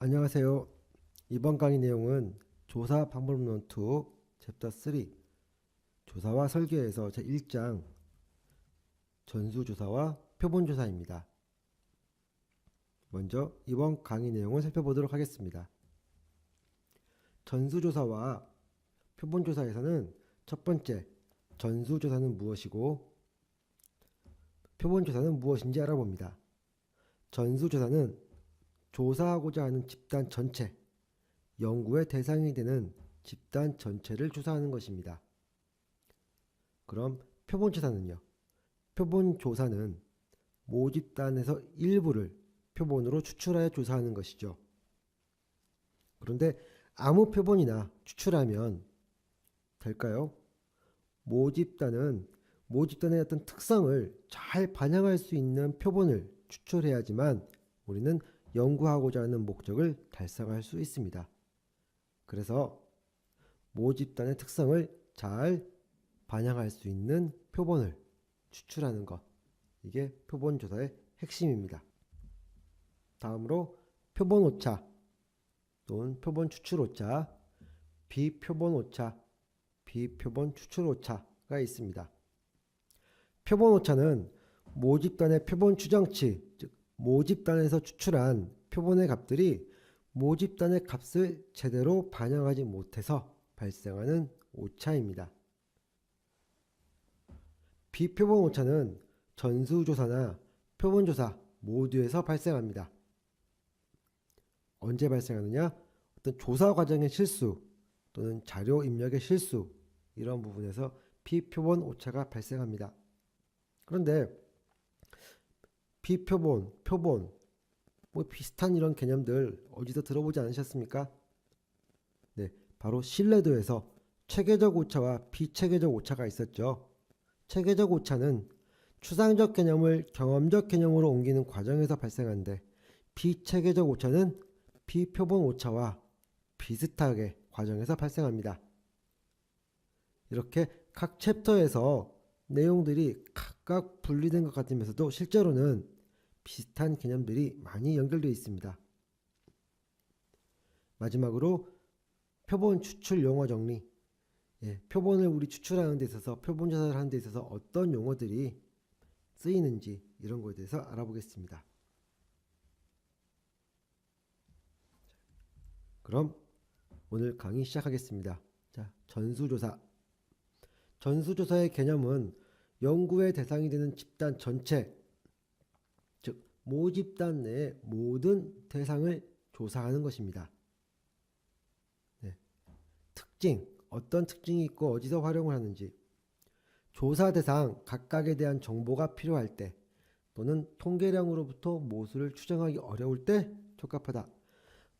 안녕하세요. 이번 강의 내용은 조사 방법론 2 챕터 3 조사와 설계에서 제1장 전수조사와 표본조사입니다. 먼저 이번 강의 내용을 살펴보도록 하겠습니다. 전수조사와 표본조사에서는 첫 번째, 전수조사는 무엇이고 표본조사는 무엇인지 알아봅니다. 전수조사는 조사하고자 하는 집단 전체, 연구의 대상이 되는 집단 전체를 조사하는 것입니다. 그럼 표본조사는요? 표본조사는 모집단에서 일부를 표본으로 추출하여 조사하는 것이죠. 그런데 아무 표본이나 추출하면 될까요? 모집단의 어떤 특성을 잘 반영할 수 있는 표본을 추출해야지만 우리는 연구하고자 하는 목적을 달성할 수 있습니다. 그래서 모집단의 특성을 잘 반영할 수 있는 표본을 추출하는 것, 이게 표본조사의 핵심입니다. 다음으로 표본 오차 또는 표본 추출 오차, 비표본 오차, 비표본 추출 오차가 있습니다. 표본 오차는 모집단의 표본 추정치, 즉 모집단에서 추출한 표본의 값들이 모집단의 값을 제대로 반영하지 못해서 발생하는 오차입니다. 비표본 오차는 전수조사나 표본조사 모두에서 발생합니다. 언제 발생하느냐? 어떤 조사 과정의 실수 또는 자료 입력의 실수, 이런 부분에서 비표본 오차가 발생합니다. 그런데 비표본, 표본, 비슷한 이런 개념들 어디서 들어보지 않으셨습니까? 네, 바로 신뢰도에서 체계적 오차와 비체계적 오차가 있었죠. 체계적 오차는 추상적 개념을 경험적 개념으로 옮기는 과정에서 발생하는데, 비체계적 오차는 비표본 오차와 비슷하게 과정에서 발생합니다. 이렇게 각 챕터에서 내용들이 각각 분리된 것 같으면서도 실제로는 비슷한 개념들이 많이 연결되어 있습니다. 마지막으로 표본 추출 용어 정리. 표본을 우리 추출하는 데 있어서, 표본 조사를 하는 데 있어서 어떤 용어들이 쓰이는지, 이런 것에 대해서 알아보겠습니다. 그럼 오늘 강의 시작하겠습니다. 자, 전수조사. 전수조사의 개념은 연구의 대상이 되는 집단 전체, 즉 모집단 내의 모든 대상을 조사하는 것입니다. 특징, 어떤 특징이 있고 어디서 활용을 하는지, 조사 대상 각각에 대한 정보가 필요할 때, 또는 통계량으로부터 모수를 추정하기 어려울 때 적합하다.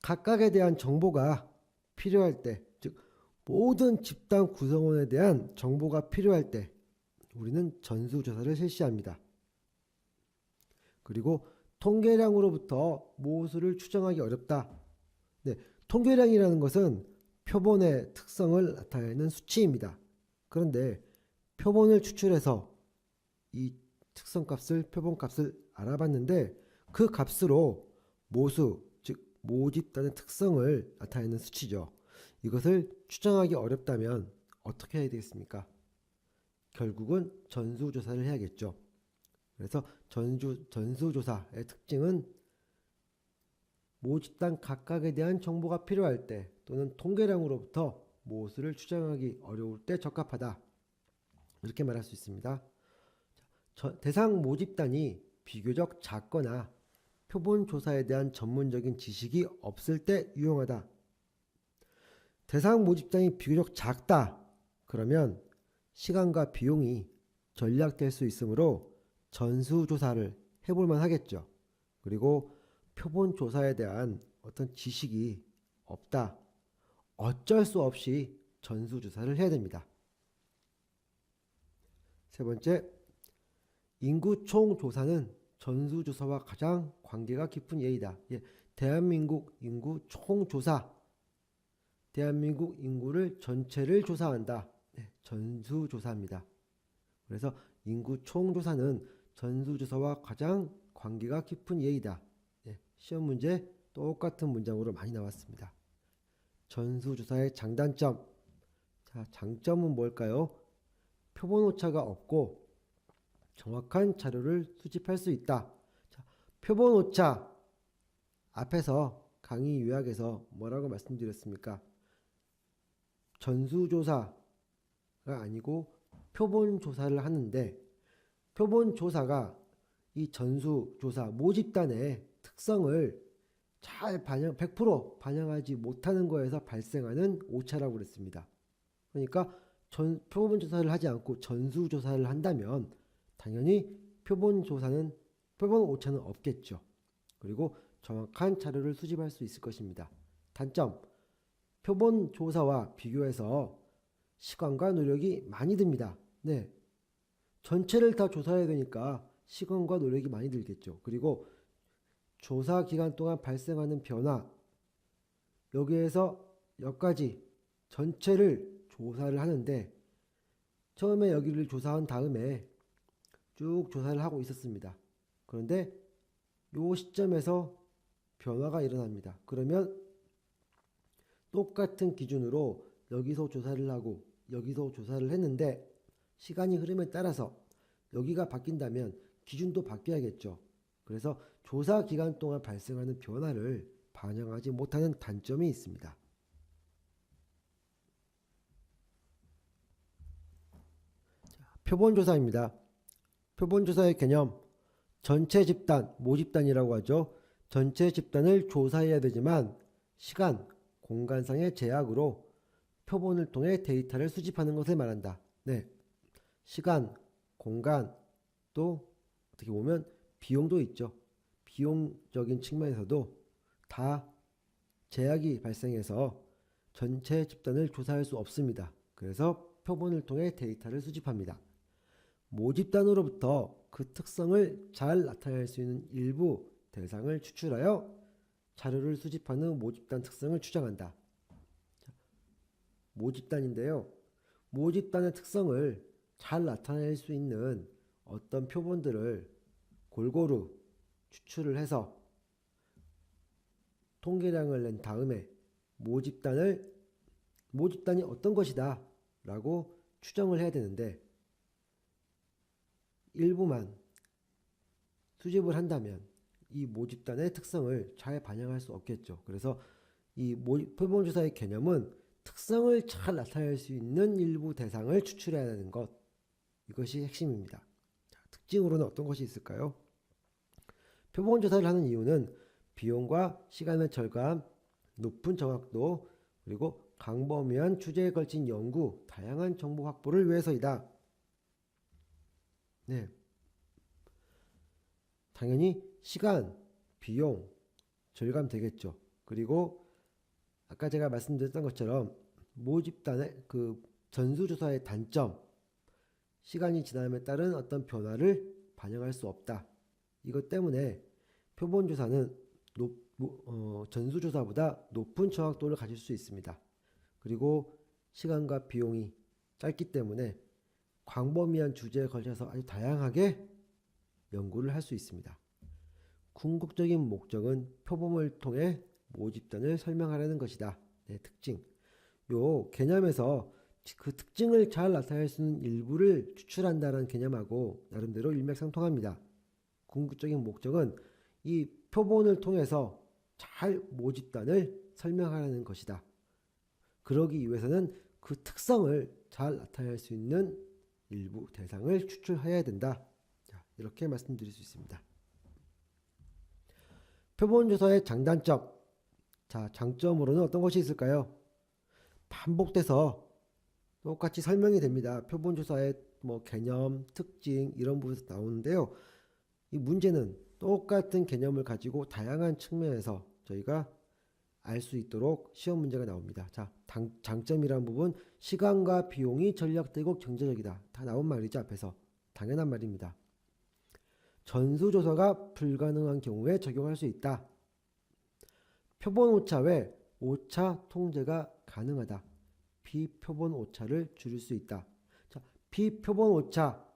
각각에 대한 정보가 필요할 때, 즉 모든 집단 구성원에 대한 정보가 필요할 때 우리는 전수조사를 실시합니다. 그리고 통계량으로부터 모수를 추정하기 어렵다. 네, 통계량이라는 것은 표본의 특성을 나타내는 수치입니다. 그런데 표본을 추출해서 이 특성값을, 표본값을 알아봤는데 그 값으로 모수, 즉 모집단의 특성을 나타내는 수치죠. 이것을 추정하기 어렵다면 어떻게 해야 되겠습니까? 결국은 전수조사를 해야겠죠. 그래서 전수조사의 특징은 모집단 각각에 대한 정보가 필요할 때, 또는 통계량으로부터 모수를 추정하기 어려울 때 적합하다, 이렇게 말할 수 있습니다. 대상 모집단이 비교적 작거나 표본 조사에 대한 전문적인 지식이 없을 때 유용하다. 대상 모집단이 비교적 작다. 그러면 시간과 비용이 절약될 수 있으므로 전수조사를 해볼만 하겠죠. 그리고 표본 조사에 대한 어떤 지식이 없다. 어쩔 수 없이 전수조사를 해야 됩니다. 세 번째, 인구 총조사는 전수조사와 가장 관계가 깊은 예이다. 대한민국 인구 총조사, 대한민국 인구를 전체를 조사한다. 전수조사입니다. 그래서 인구 총조사는 전수조사와 가장 관계가 깊은 예이다. 시험 문제 똑같은 문장으로 많이 나왔습니다. 전수조사의 장단점. 자, 장점은 뭘까요? 표본 오차가 없고 정확한 자료를 수집할 수 있다. 자, 표본 오차 앞에서 강의 요약에서 뭐라고 말씀드렸습니까? 전수조사가 아니고 표본 조사를 하는데, 표본 조사가 이 전수조사 모집단의 특성을 잘 100% 반영하지 못하는 거에서 발생하는 오차라고 그랬습니다. 그러니까 표본 조사를 하지 않고 전수 조사를 한다면 당연히 표본 오차는 없겠죠. 그리고 정확한 자료를 수집할 수 있을 것입니다. 단점, 표본 조사와 비교해서 시간과 노력이 많이 듭니다. 네, 전체를 다 조사해야 되니까 시간과 노력이 많이 들겠죠. 그리고 조사 기간 동안 발생하는 변화, 여기에서 여기까지 전체를 조사를 하는데, 처음에 여기를 조사한 다음에 쭉 조사를 하고 있었습니다. 그런데 이 시점에서 변화가 일어납니다. 그러면 똑같은 기준으로 여기서 조사를 하고 여기서 조사를 했는데 시간이 흐름에 따라서 여기가 바뀐다면 기준도 바뀌어야겠죠. 그래서 조사 기간 동안 발생하는 변화를 반영하지 못하는 단점이 있습니다. 표본조사입니다. 표본조사의 개념, 전체 집단, 모집단이라고 하죠. 전체 집단을 조사해야 되지만 시간, 공간상의 제약으로 표본을 통해 데이터를 수집하는 것을 말한다. 네, 시간, 공간, 또 어떻게 보면 비용도 있죠. 비용적인 측면에서도 다 제약이 발생해서 전체 집단을 조사할 수 없습니다. 그래서 표본을 통해 데이터를 수집합니다. 모집단으로부터 그 특성을 잘 나타낼 수 있는 일부 대상을 추출하여 자료를 수집하는 모집단 특성을 추정한다. 모집단인데요. 모집단의 특성을 잘 나타낼 수 있는 어떤 표본들을 골고루 추출을 해서 통계량을 낸 다음에 모집단이 어떤 것이다 라고 추정을 해야 되는데, 일부만 수집을 한다면 이 모집단의 특성을 잘 반영할 수 없겠죠. 그래서 이 표본조사의 개념은 특성을 잘 나타낼 수 있는 일부 대상을 추출해야 하는 것, 이것이 핵심입니다. 자, 특징으로는 어떤 것이 있을까요? 표본조사를 하는 이유는 비용과 시간의 절감, 높은 정확도, 그리고 광범위한 주제에 걸친 연구, 다양한 정보 확보를 위해서이다. 네, 당연히 시간, 비용, 절감 되겠죠. 그리고 아까 제가 말씀드렸던 것처럼 모집단의 그 전수조사의 단점, 시간이 지남에 따른 어떤 변화를 반영할 수 없다. 이것 때문에 표본조사는 전수조사보다 높은 정확도를 가질 수 있습니다. 그리고 시간과 비용이 짧기 때문에 광범위한 주제에 걸쳐서 아주 다양하게 연구를 할 수 있습니다. 궁극적인 목적은 표본을 통해 모집단을 설명하려는 것이다. 네, 특징. 요 개념에서 그 특징을 잘 나타낼 수 있는 일부를 추출한다는 개념하고 나름대로 일맥상통합니다. 궁극적인 목적은 이 표본을 통해서 잘 모집단을 설명하려는 것이다. 그러기 위해서는 그 특성을 잘 나타낼 수 있는 일부 대상을 추출해야 된다. 자, 이렇게 말씀드릴 수 있습니다. 표본조사의 장단점. 자, 장점으로는 어떤 것이 있을까요? 반복돼서 똑같이 설명이 됩니다. 표본조사의 개념, 특징 이런 부분에서 나오는데요. 이 문제는 똑같은 개념을 가지고 다양한 측면에서 저희가 알 수 있도록 시험 문제가 나옵니다. 자, 장점이란 부분, 시간과 비용이 전략되고 경제적이다. 다 나온 말이죠. 앞에서. 당연한 말입니다. 전수조사가 불가능한 경우에 적용할 수 있다. 표본 오차 외 오차 통제가 가능하다. 비표본 오차를 줄일 수 있다. 자, 비표본 오차,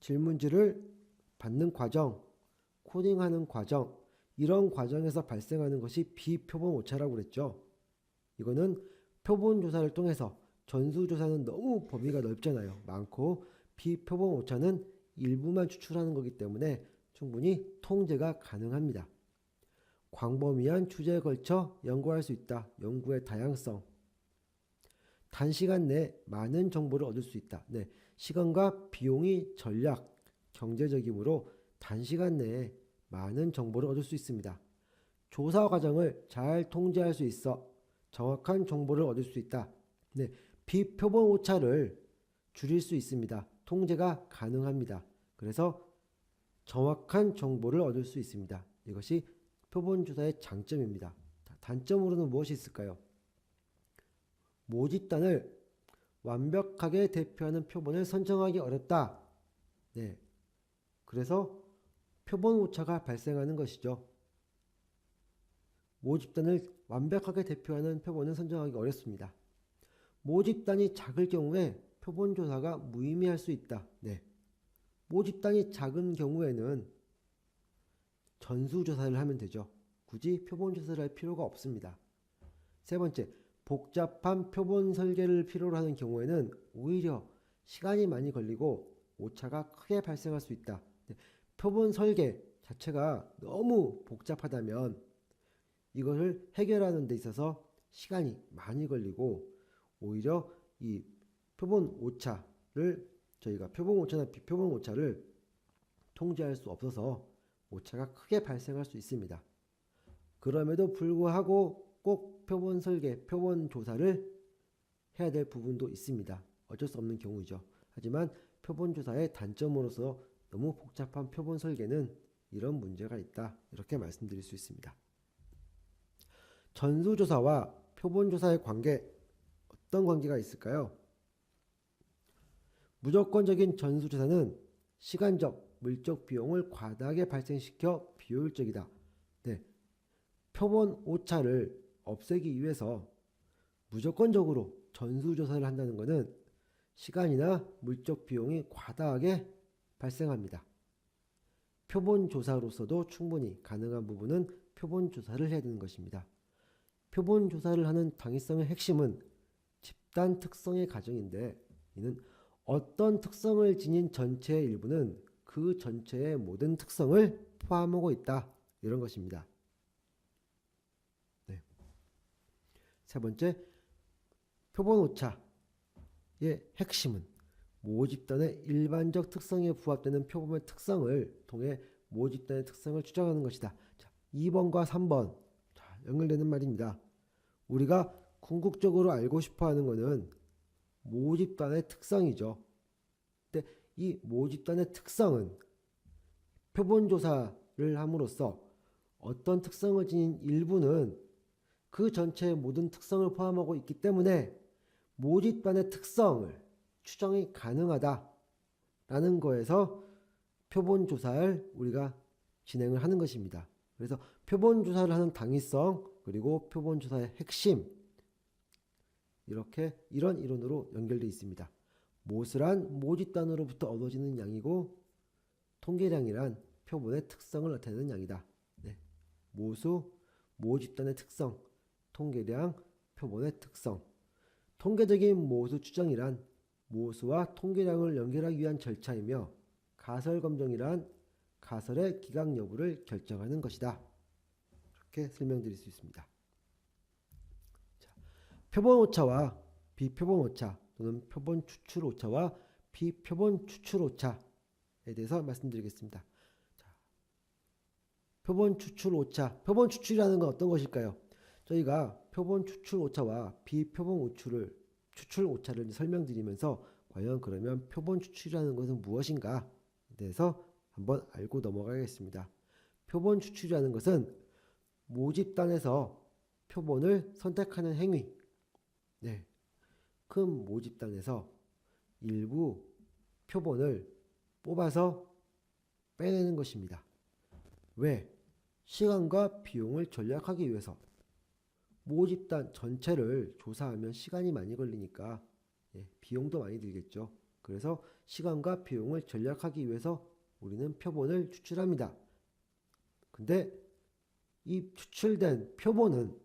질문지를 받는 과정, 코딩하는 과정, 이런 과정에서 발생하는 것이 비표본 오차라고 그랬죠. 이거는 표본 조사를 통해서 전수조사는 너무 범위가 넓잖아요. 많고 비표본 오차는 일부만 추출하는 거기 때문에 충분히 통제가 가능합니다. 광범위한 주제에 걸쳐 연구할 수 있다. 연구의 다양성. 단시간 내에 많은 정보를 얻을 수 있다. 네, 시간과 비용이 전략, 경제적이므로 단시간 내에 많은 정보를 얻을 수 있습니다. 조사 과정을 잘 통제할 수 있어 정확한 정보를 얻을 수 있다. 네, 비표본 오차를 줄일 수 있습니다. 통제가 가능합니다. 그래서 정확한 정보를 얻을 수 있습니다. 이것이 표본 조사의 장점입니다. 단점으로는 무엇이 있을까요? 모집단을 완벽하게 대표하는 표본을 선정하기 어렵다. 네, 그래서 표본 오차가 발생하는 것이죠. 모집단을 완벽하게 대표하는 표본은 선정하기 어렵습니다. 모집단이 작을 경우에 표본 조사가 무의미할 수 있다. 네, 모집단이 작은 경우에는 전수조사를 하면 되죠. 굳이 표본 조사를 할 필요가 없습니다. 세 번째, 복잡한 표본 설계를 필요로 하는 경우에는 오히려 시간이 많이 걸리고 오차가 크게 발생할 수 있다. 네, 표본 설계 자체가 너무 복잡하다면 이것을 해결하는 데 있어서 시간이 많이 걸리고 오히려 이 표본 오차를 저희가 표본 오차나 비표본 오차를 통제할 수 없어서 오차가 크게 발생할 수 있습니다. 그럼에도 불구하고 꼭 표본 설계, 표본 조사를 해야 될 부분도 있습니다. 어쩔 수 없는 경우이죠. 하지만 표본 조사의 단점으로서 너무 복잡한 표본 설계는 이런 문제가 있다. 이렇게 말씀드릴 수 있습니다. 전수조사와 표본조사의 관계, 어떤 관계가 있을까요? 무조건적인 전수조사는 시간적, 물적 비용을 과다하게 발생시켜 비효율적이다. 네, 표본 오차를 없애기 위해서 무조건적으로 전수조사를 한다는 것은 시간이나 물적 비용이 과다하게 발생합니다. 표본조사로서도 충분히 가능한 부분은 표본조사를 해야 되는 것입니다. 표본조사를 하는 당위성의 핵심은 집단 특성의 가정인데 이는 어떤 특성을 지닌 전체의 일부는 그 전체의 모든 특성을 포함하고 있다. 이런 것입니다. 네. 세 번째, 표본 오차의 핵심은 모집단의 일반적 특성에 부합되는 표본의 특성을 통해 모집단의 특성을 추정하는 것이다. 자, 2번과 3번 연결되는 말입니다. 우리가 궁극적으로 알고 싶어하는 것은 모집단의 특성이죠. 근데 이 모집단의 특성은 표본조사를 함으로써 어떤 특성을 지닌 일부는 그 전체의 모든 특성을 포함하고 있기 때문에 모집단의 특성을 추정이 가능하다라는 거에서 표본조사를 우리가 진행을 하는 것입니다. 그래서 표본조사를 하는 당위성 그리고 표본조사의 핵심 이렇게 이런 이론으로 연결되어 있습니다. 모수란 모집단으로부터 얻어지는 양이고 통계량이란 표본의 특성을 나타내는 양이다. 네. 모수, 모집단의 특성, 통계량, 표본의 특성. 통계적인 모수 추정이란 모수와 통계량을 연결하기 위한 절차이며 가설검정이란 가설의 기각 여부를 결정하는 것이다. 이렇게 설명드릴 수 있습니다. 자, 표본 오차와 비표본 오차 또는 표본 추출 오차와 비표본 추출 오차에 대해서 말씀드리겠습니다. 자, 표본 추출 오차, 표본 추출이라는 건 어떤 것일까요? 저희가 표본 추출 오차와 비표본 추출 오차를 설명드리면서 과연 그러면 표본 추출이라는 것은 무엇인가에 대해서 한번 알고 넘어가겠습니다. 표본 추출이라는 것은 모집단에서 표본을 선택하는 행위. 네, 큰 모집단에서 일부 표본을 뽑아서 빼내는 것입니다. 왜? 시간과 비용을 절약하기 위해서. 모집단 전체를 조사하면 시간이 많이 걸리니까 비용도 많이 들겠죠. 그래서 시간과 비용을 절약하기 위해서 우리는 표본을 추출합니다. 근데 이 추출된 표본은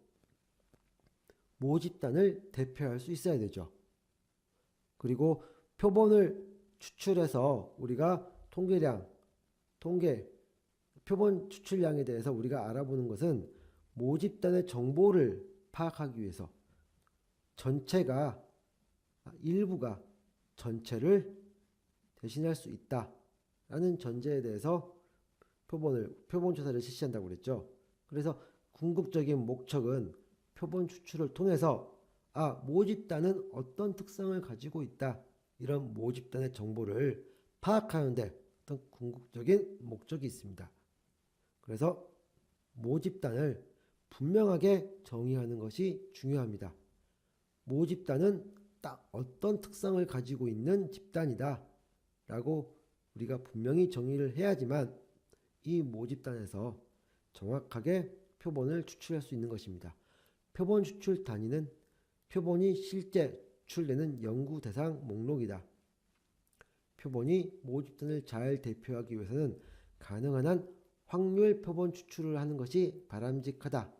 모집단을 대표할 수 있어야 되죠. 그리고 표본을 추출해서 우리가 표본 추출량에 대해서 우리가 알아보는 것은 모집단의 정보를 파악하기 위해서 일부가 전체를 대신할 수 있다라는 전제에 대해서 표본 조사를 실시한다고 그랬죠. 그래서 궁극적인 목적은 표본 추출을 통해서 모집단은 어떤 특성을 가지고 있다, 이런 모집단의 정보를 파악하는 데 어떤 궁극적인 목적이 있습니다. 그래서 모집단을 분명하게 정의하는 것이 중요합니다. 모집단은 딱 어떤 특성을 가지고 있는 집단이다 라고 우리가 분명히 정의를 해야지만 이 모집단에서 정확하게 표본을 추출할 수 있는 것입니다. 표본 추출 단위는 표본이 실제 추출되는 연구 대상 목록이다. 표본이 모집단을 잘 대표하기 위해서는 가능한 한 확률 표본 추출을 하는 것이 바람직하다.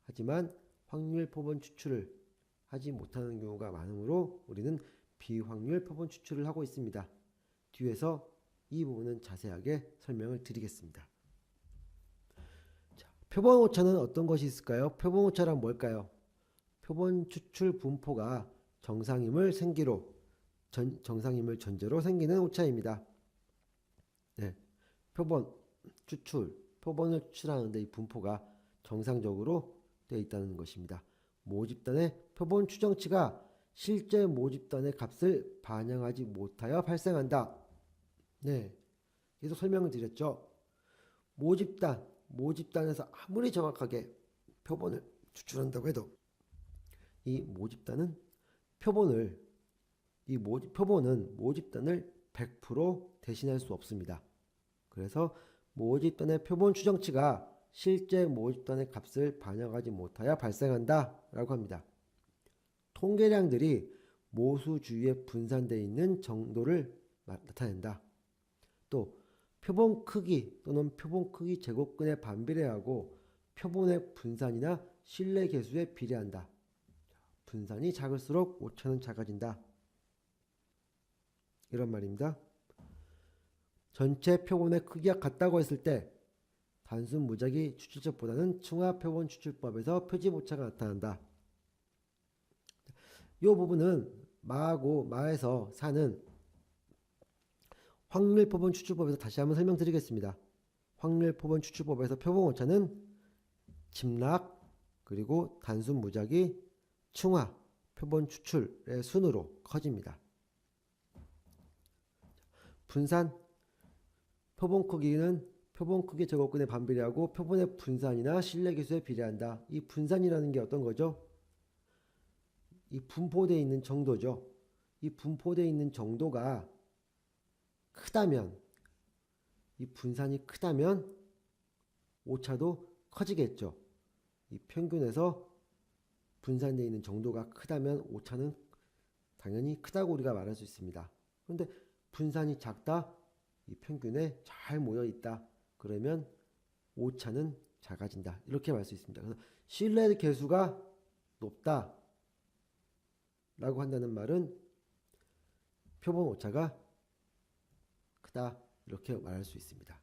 하지만 확률 표본 추출을 하지 못하는 경우가 많으므로 우리는 비확률 표본 추출을 하고 있습니다. 뒤에서 이 부분은 자세하게 설명을 드리겠습니다. 자, 표본 오차는 어떤 것이 있을까요? 표본 오차란 뭘까요? 표본 추출 분포가 정상임을 전제로 생기는 오차입니다. 네, 표본을 추출하는데 이 분포가 정상적으로 되어 있다는 것입니다. 모집단의 표본 추정치가 실제 모집단의 값을 반영하지 못하여 발생한다. 네, 계속 설명을 드렸죠. 모집단에서 아무리 정확하게 표본을 추출한다고 해도 이 표본은 모집단을 100% 대신할 수 없습니다. 그래서 모집단의 표본 추정치가 실제 모집단의 값을 반영하지 못하여 발생한다 라고 합니다. 통계량들이 모수 주위에 분산되어 있는 정도를 나타낸다. 또 표본 크기 또는 표본 크기 제곱근에 반비례하고 표본의 분산이나 신뢰 계수에 비례한다. 분산이 작을수록 오차는 작아진다. 이런 말입니다. 전체 표본의 크기가 같다고 했을 때 단순 무작위 추출법보다는 층화 표본 추출법에서 표집 오차가 나타난다. 이 부분은 마에서 사는 확률 표본 추출법에서 다시 한번 설명드리겠습니다. 확률 표본 추출법에서 표본 오차는 집락 그리고 단순 무작위 층화 표본 추출의 순으로 커집니다. 분산 표본 크기는 표본 크기 제곱근에 반비례하고 표본의 분산이나 신뢰 계수에 비례한다. 이 분산이라는 게 어떤 거죠? 이 분포되어 있는 정도죠. 이 분포되어 있는 정도가 크다면, 이 분산이 크다면 오차도 커지겠죠. 이 평균에서 분산되어 있는 정도가 크다면 오차는 당연히 크다고 우리가 말할 수 있습니다. 그런데 분산이 작다, 이 평균에 잘 모여 있다, 그러면 오차는 작아진다. 이렇게 말할 수 있습니다. 그래서 신뢰 계수가 높다 라고 한다는 말은 표본 오차가 크다, 이렇게 말할 수 있습니다.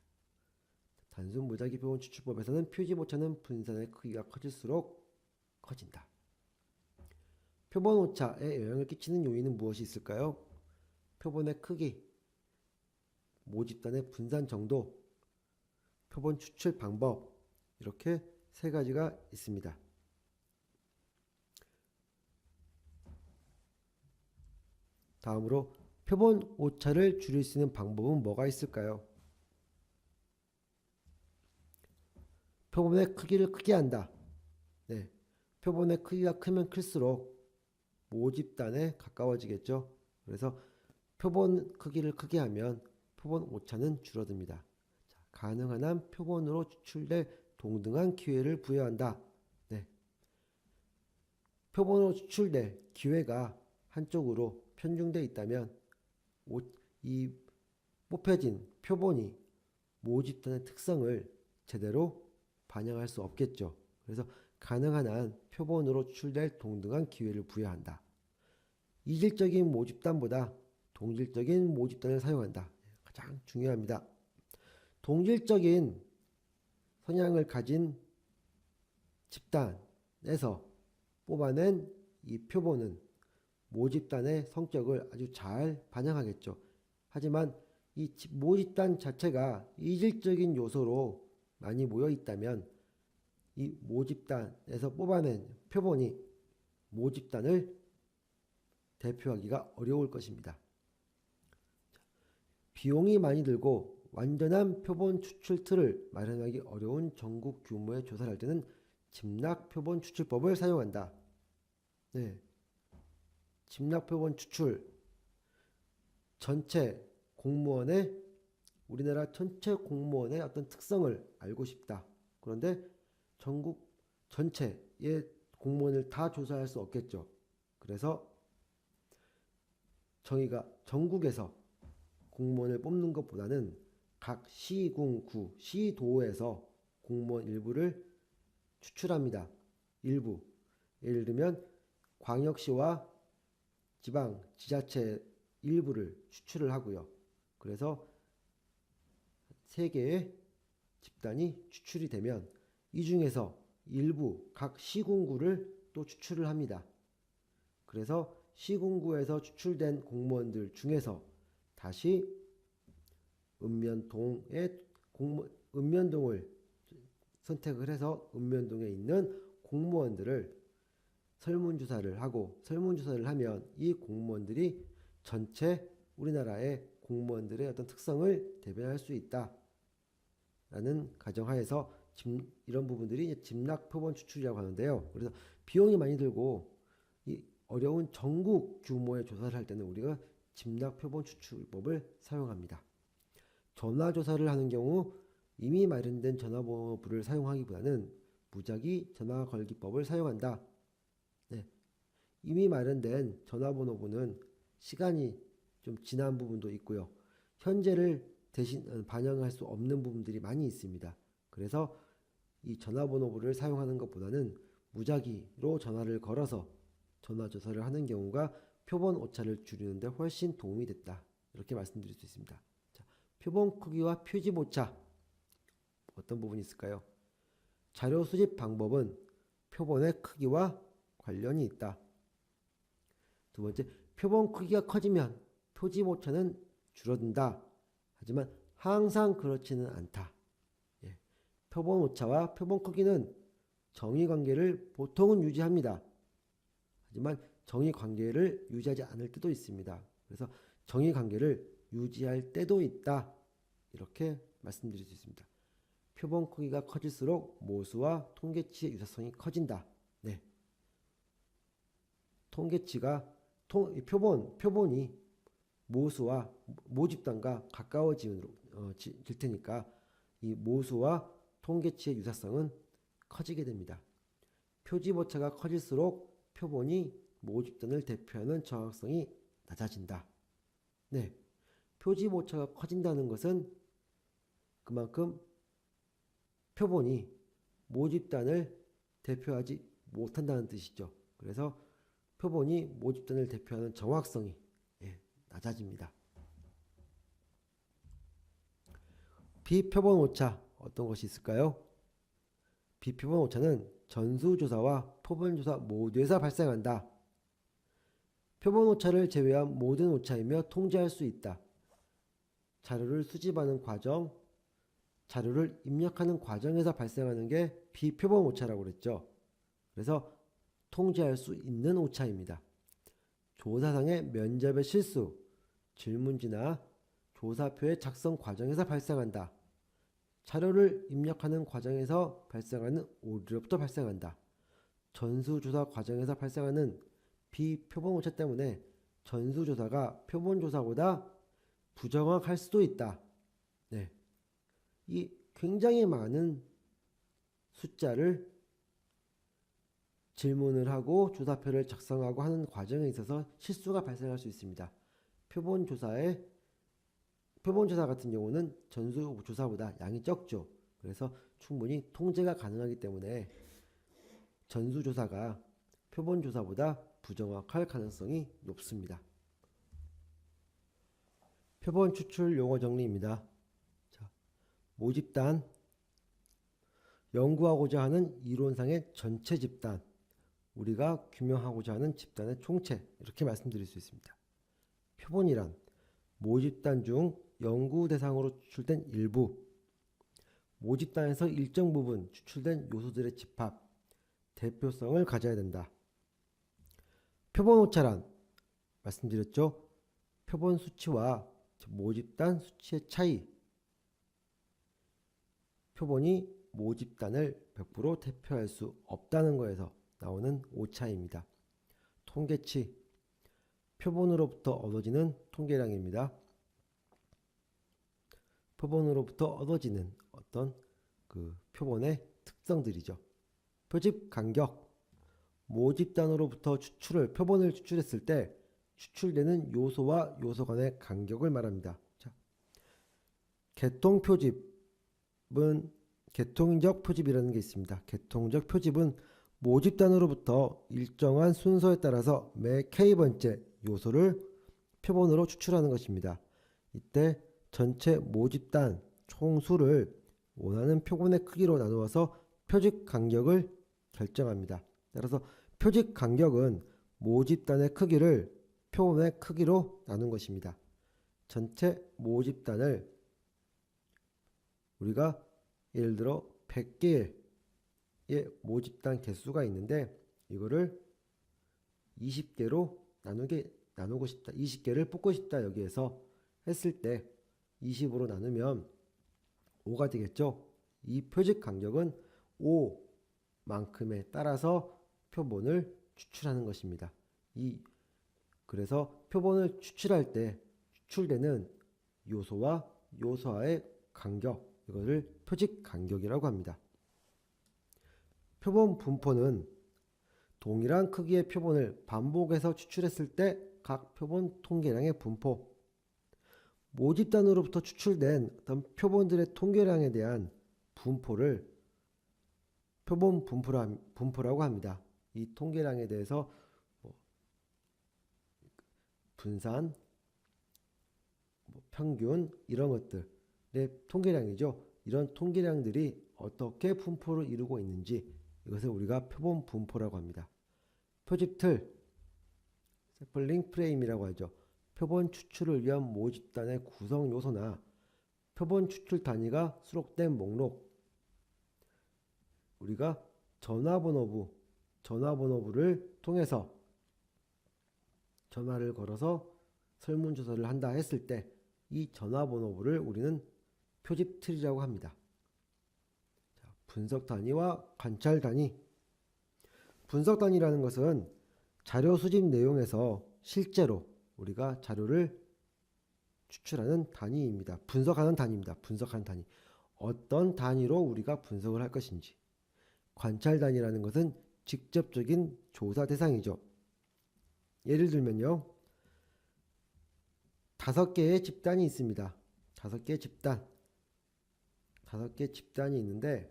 단순 무작위 표본 추출법에서는 표집 오차는 분산의 크기가 커질수록 커진다. 표본 오차에 영향을 끼치는 요인은 무엇이 있을까요? 표본의 크기, 모집단의 분산 정도, 표본 추출 방법, 이렇게 세 가지가 있습니다. 다음으로 표본 오차를 줄일 수 있는 방법은 뭐가 있을까요? 표본의 크기를 크게 한다. 네, 표본의 크기가 크면 클수록 모집단에 가까워지겠죠. 그래서 표본 크기를 크게 하면 표본 오차는 줄어듭니다. 자, 가능한 한 표본으로 추출될 동등한 기회를 부여한다. 네, 표본으로 추출될 기회가 한쪽으로 편중되어 있다면 이 뽑혀진 표본이 모집단의 특성을 제대로 반영할 수 없겠죠. 그래서 가능한 한 표본으로 추출될 동등한 기회를 부여한다. 이질적인 모집단보다 동질적인 모집단을 사용한다. 가장 중요합니다. 동질적인 성향을 가진 집단에서 뽑아낸 이 표본은 모집단의 성격을 아주 잘 반영하겠죠. 하지만 이 모집단 자체가 이질적인 요소로 많이 모여 있다면 이 모집단에서 뽑아낸 표본이 모집단을 대표하기가 어려울 것입니다. 비용이 많이 들고 완전한 표본 추출 틀을 마련하기 어려운 전국 규모의 조사를 할 때는 집락 표본 추출법을 사용한다. 네. 집락 표본 추출 전체 공무원의 우리나라 전체 공무원의 어떤 특성을 알고 싶다. 그런데 전국 전체의 공무원을 다 조사할 수 없겠죠. 그래서 저희가 전국에서 공무원을 뽑는 것보다는 각 시군, 구, 시도에서 공무원 일부를 추출합니다. 일부. 예를 들면 광역시와 지방, 지자체 일부를 추출을 하고요. 그래서 3개의 집단이 추출이 되면 이 중에서 일부 각 시군구를 또 추출을 합니다. 그래서 시군구에서 추출된 공무원들 중에서 다시 읍면동을 선택을 해서 읍면동에 있는 공무원들을 설문조사를 하고 설문조사를 하면 이 공무원들이 전체 우리나라의 공무원들의 어떤 특성을 대변할 수 있다라는 가정하에서 이런 부분들이 집락 표본 추출이라고 하는데요. 그래서 비용이 많이 들고 이 어려운 전국 규모의 조사를 할 때는 우리가 집락 표본 추출법을 사용합니다. 전화조사를 하는 경우 이미 마련된 전화번호부를 사용하기보다는 무작위 전화걸기법을 사용한다. 네. 이미 마련된 전화번호부는 시간이 좀 지난 부분도 있고요. 현재를 대신 반영할 수 없는 부분들이 많이 있습니다. 그래서 이 전화번호부를 사용하는 것보다는 무작위로 전화를 걸어서 전화조사를 하는 경우가 표본 오차를 줄이는데 훨씬 도움이 됐다. 이렇게 말씀드릴 수 있습니다. 자, 표본 크기와 표집 오차 어떤 부분이 있을까요? 자료 수집 방법은 표본의 크기와 관련이 있다. 두 번째, 표본 크기가 커지면 표집 오차는 줄어든다. 하지만 항상 그렇지는 않다. 예. 표본 오차와 표본 크기는 정의관계를 보통은 유지합니다. 하지만 정의관계를 유지하지 않을 때도 있습니다. 그래서 정의관계를 유지할 때도 있다. 이렇게 말씀드릴 수 있습니다. 표본 크기가 커질수록 모수와 통계치의 유사성이 커진다. 네. 통계치가 표본이 모수와 모집단과 가까워질 테니까 이 모수와 통계치의 유사성은 커지게 됩니다. 표집 오차가 커질수록 표본이 모집단을 대표하는 정확성이 낮아진다. 네. 표집 오차가 커진다는 것은 그만큼 표본이 모집단을 대표하지 못한다는 뜻이죠. 그래서 표본이 모집단을 대표하는 정확성이 낮아집니다. 비표본 오차 어떤 것이 있을까요? 비표본 오차는 전수조사와 표본조사 모두에서 발생한다. 표본 오차를 제외한 모든 오차이며 통제할 수 있다. 자료를 수집하는 과정, 자료를 입력하는 과정에서 발생하는 게 비표본 오차라고 그랬죠. 그래서 통제할 수 있는 오차입니다. 조사상의 면접의 실수, 질문지나 조사표의 작성 과정에서 발생한다. 자료를 입력하는 과정에서 발생하는 오류로부터 발생한다. 전수조사 과정에서 발생하는 비표본 오차 때문에 전수조사가 표본조사보다 부정확할 수도 있다. 네. 이 굉장히 많은 숫자를 질문을 하고 조사표를 작성하고 하는 과정에 있어서 실수가 발생할 수 있습니다. 표본조사 같은 경우는 전수조사보다 양이 적죠. 그래서 충분히 통제가 가능하기 때문에 전수조사가 표본조사보다 부정확할 가능성이 높습니다. 표본 추출 용어 정리입니다. 자, 모집단, 연구하고자 하는 이론상의 전체 집단, 우리가 규명하고자 하는 집단의 총체, 이렇게 말씀드릴 수 있습니다. 표본이란 모집단 중 연구 대상으로 추출된 일부, 모집단에서 일정 부분 추출된 요소들의 집합, 대표성을 가져야 된다. 표본 오차란 말씀드렸죠. 표본 수치와 모집단 수치의 차이, 표본이 모집단을 100% 대표할 수 없다는 것에서 나오는 오차입니다. 통계치, 표본으로부터 얻어지는 통계량입니다. 표본으로부터 얻어지는 어떤 그 표본의 특성들이죠. 표집 간격, 모집단으로부터 표본을 추출했을 때 추출되는 요소와 요소 간의 간격을 말합니다. 자, 개통 표집은 개통적 표집이라는 게 있습니다. 개통적 표집은 모집단으로부터 일정한 순서에 따라서 매 K번째 요소를 표본으로 추출하는 것입니다. 이때 전체 모집단 총수를 원하는 표본의 크기로 나누어서 표집 간격을 결정합니다. 따라서 표집 간격은 모집단의 크기를 표본의 크기로 나눈 것입니다. 전체 모집단을 우리가 예를 들어 100개의 모집단 개수가 있는데 이거를 20개로 나누고 싶다. 20개를 뽑고 싶다. 여기에서 했을 때 20으로 나누면 5가 되겠죠. 이 표집 간격은 5만큼에 따라서 표본을 추출하는 것입니다. 그래서 표본을 추출할 때 추출되는 요소와 요소와의 간격, 이것을 표집 간격이라고 합니다. 표본 분포는 동일한 크기의 표본을 반복해서 추출했을 때 각 표본 통계량의 분포, 모집단으로부터 추출된 어떤 표본들의 통계량에 대한 분포를 표본 분포라고 합니다. 이 통계량에 대해서 분산, 평균 이런 것들의 통계량이죠. 이런 통계량들이 어떻게 분포를 이루고 있는지 이것을 우리가 표본 분포라고 합니다. 표집틀, 세플링 프레임이라고 하죠. 표본 추출을 위한 모집단의 구성 요소나 표본 추출 단위가 수록된 목록, 우리가 전화번호부를 통해서 전화를 걸어서 설문조사를 한다 했을 때 이 전화번호부를 우리는 표집틀이라고 합니다. 분석 단위와 관찰 단위. 분석 단위라는 것은 자료 수집 내용에서 실제로 우리가 자료를 추출하는 단위입니다. 분석하는 단위입니다. 분석하는 단위. 어떤 단위로 우리가 분석을 할 것인지. 관찰 단위라는 것은 직접적인 조사 대상이죠. 예를 들면요. 5개의 집단이 있습니다. 5개의 집단이 있는데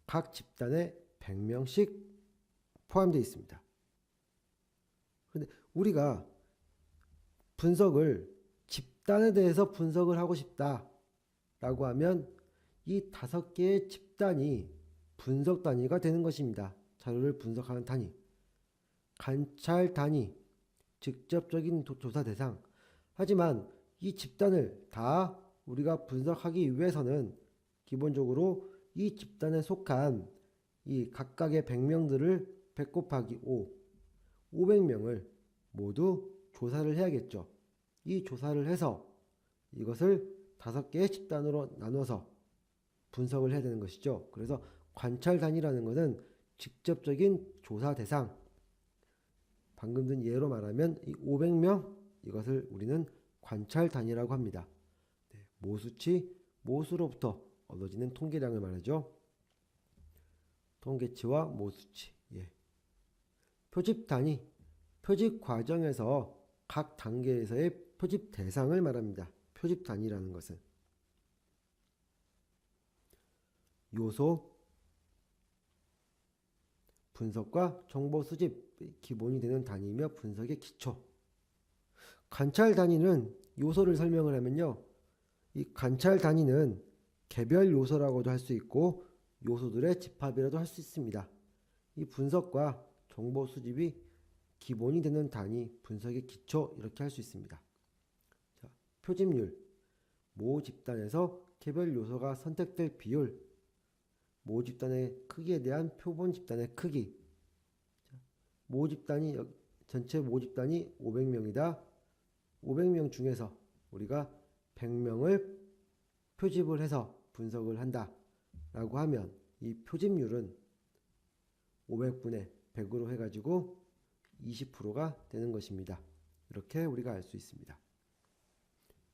각 집단에 100명씩 포함되어 있습니다. 그런데 우리가 집단에 대해서 분석을 하고 싶다라고 하면 이 5개의 집단이 분석 단위가 되는 것입니다. 자료를 분석하는 단위. 관찰 단위, 직접적인 조사 대상. 하지만 이 집단을 다 우리가 분석하기 위해서는 기본적으로 이 집단에 속한 이 각각의 100명들을 100 곱하기 500명을 모두 조사를 해야겠죠. 이 조사를 해서 이것을 5개의 집단으로 나눠서 분석을 해야 되는 것이죠. 그래서 관찰 단위라는 것은 직접적인 조사 대상, 방금 든 예로 말하면 이 500명, 이것을 우리는 관찰 단위라고 합니다. 모수로부터 얻어지는 통계량을 말하죠. 통계치와 모수치. 표집 단위, 표집 과정에서 각 단계에서의 표집 대상을 말합니다. 표집 단위라는 것은 요소 분석과 정보 수집이 기본이 되는 단위이며 분석의 기초. 관찰 단위는 요소를 설명을 하면요. 이 관찰 단위는 개별 요소라고도 할 수 있고 요소들의 집합이라도 할 수 있습니다. 이 분석과 정보 수집이 기본이 되는 단위, 분석의 기초 이렇게 할 수 있습니다. 자, 표집률, 모 집단에서 개별 요소가 선택될 비율, 모 집단의 크기에 대한 표본 집단의 크기. 자, 모 집단이 전체 모 집단이 500명이다. 500명 중에서 우리가 100명을 표집을 해서 분석을 한다 라고 하면 이 표집률은 500분의 100으로 해가지고 20%가 되는 것입니다. 이렇게 우리가 알 수 있습니다.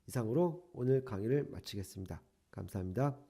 이상으로 오늘 강의를 마치겠습니다. 감사합니다.